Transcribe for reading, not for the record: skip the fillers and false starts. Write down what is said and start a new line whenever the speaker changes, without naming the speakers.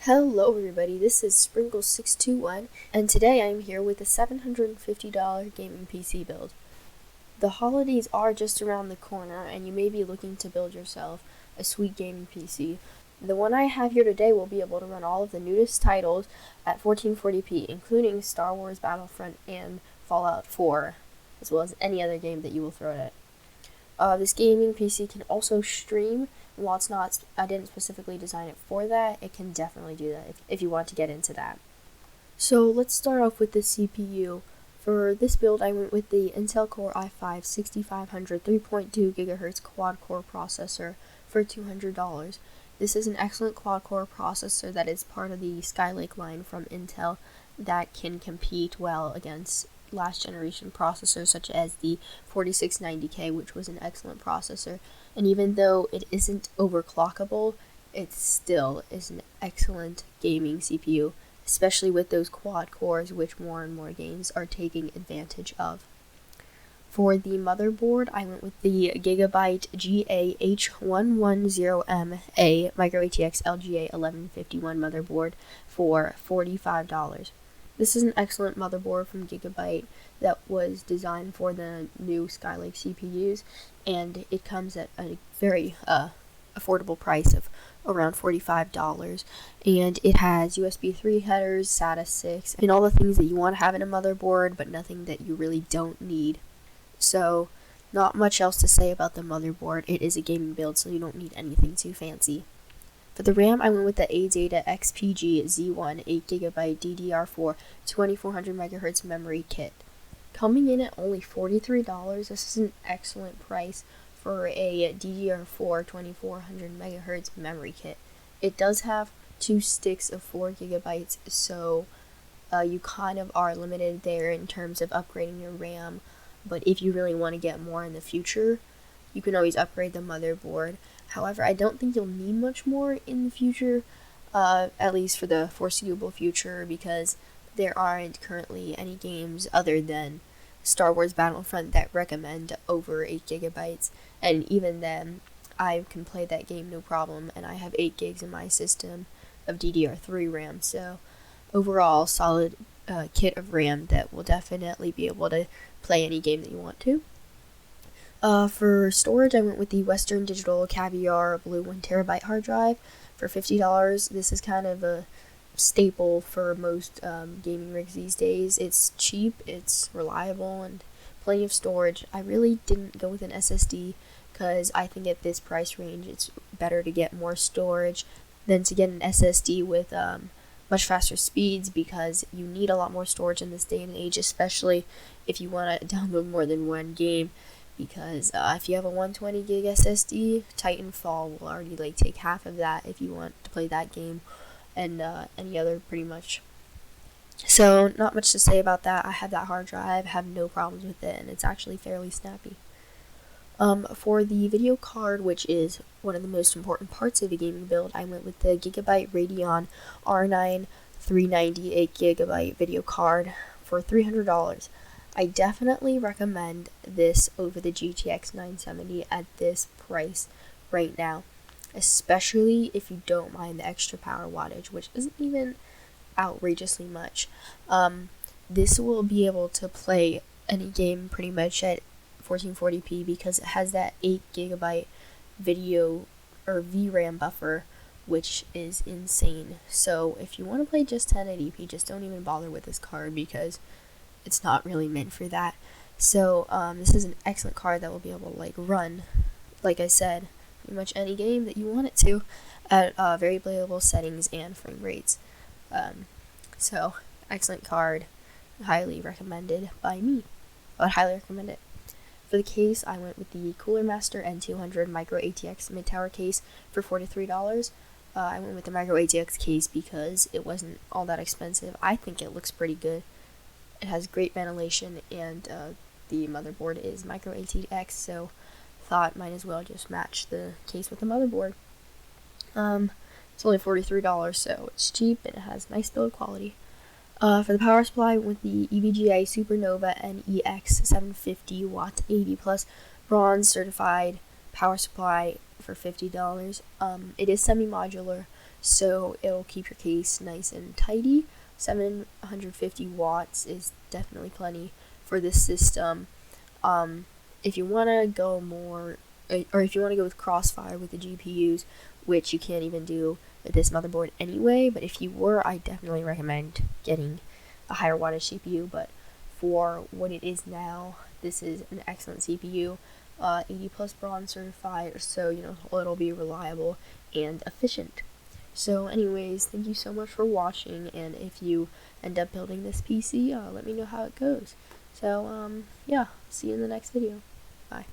Hello everybody, this is Sprinkle621, and today I'm here with a $750 gaming PC build. The holidays are just around the corner, and you may be looking to build yourself a sweet gaming PC. The one I have here today will be able to run all of the newest titles at 1440p, including Star Wars Battlefront and Fallout 4, as well as any other game that you will throw at it. This gaming PC can also stream. While I didn't specifically design it for that, it can definitely do that if you want to get into that. So let's start off with the CPU. For this build, I went with the Intel Core i5 6500 3.2 GHz quad-core processor for $200. This is an excellent quad-core processor that is part of the Skylake line from Intel that can compete well against last generation processors such as the 4690K, which was an excellent processor. And even though it isn't overclockable, it still is an excellent gaming CPU, especially with those quad cores, which more and more games are taking advantage of. For the motherboard, I went with the Gigabyte GAH110MA Micro ATX LGA 1151 motherboard for $45. This is an excellent motherboard from Gigabyte that was designed for the new Skylake CPUs, and it comes at a very affordable price of around $45, and it has USB 3 headers, SATA 6, and all the things that you want to have in a motherboard, but nothing that you really don't need. So, not much else to say about the motherboard. It is a gaming build, so you don't need anything too fancy. For the RAM, I went with the ADATA XPG Z1 8GB DDR4 2400 MHz memory kit. Coming in at only $43, this is an excellent price for a DDR4 2400 MHz memory kit. It does have 2 sticks of 4GB, so you kind of are limited there in terms of upgrading your RAM, but if you really want to get more in the future, you can always upgrade the motherboard. However, I don't think you'll need much more in the future, at least for the foreseeable future, because there aren't currently any games other than Star Wars Battlefront that recommend over 8GB, and even then, I can play that game no problem, and I have 8 gigs in my system of DDR3 RAM, so overall, solid kit of RAM that will definitely be able to play any game that you want to. For storage, I went with the Western Digital Caviar Blue 1TB hard drive for $50. This is kind of a staple for most gaming rigs these days. It's cheap, it's reliable, and plenty of storage. I really didn't go with an SSD because I think at this price range it's better to get more storage than to get an SSD with much faster speeds, because you need a lot more storage in this day and age, especially if you want to download more than one game. Because if you have a 120 gig SSD, Titanfall will already take half of that if you want to play that game, and any other pretty much. So not much to say about that. I have that hard drive, have no problems with it, and it's actually fairly snappy. For the video card, which is one of the most important parts of a gaming build, I went with the Gigabyte Radeon R9 390 8GB video card for $300. I definitely recommend this over the GTX 970 at this price right now, especially if you don't mind the extra power wattage, which isn't even outrageously much. This will be able to play any game pretty much at 1440p because it has that 8GB video or VRAM buffer, which is insane. So if you want to play just 1080p, just don't even bother with this card because it's not really meant for that. So this is an excellent card that will be able to run, like I said, pretty much any game that you want it to at very playable settings and frame rates. So excellent card, highly recommended by me. I would highly recommend it. For the case, I went with the Cooler Master N200 Micro ATX mid-tower case for $43. I went with the Micro ATX case because it wasn't all that expensive. I think it looks pretty good. It has great ventilation, and the motherboard is Micro ATX, so thought might as well just match the case with the motherboard. It's only $43, so it's cheap and it has nice build quality. For the power supply, with the EVGA Supernova NEX 750 watt 80 plus bronze certified power supply for $50. It is semi-modular, so it'll keep your case nice and tidy. 750 watts is definitely plenty for this system. If you want to go more, or if you want to go with Crossfire with the GPUs, which you can't even do with this motherboard anyway, but if you were, I definitely recommend getting a higher wattage CPU. But for what it is now, this is an excellent CPU, 80 plus bronze certified, so it'll be reliable and efficient. So anyways, thank you so much for watching, and if you end up building this PC, let me know how it goes. So yeah, see you in the next video. Bye.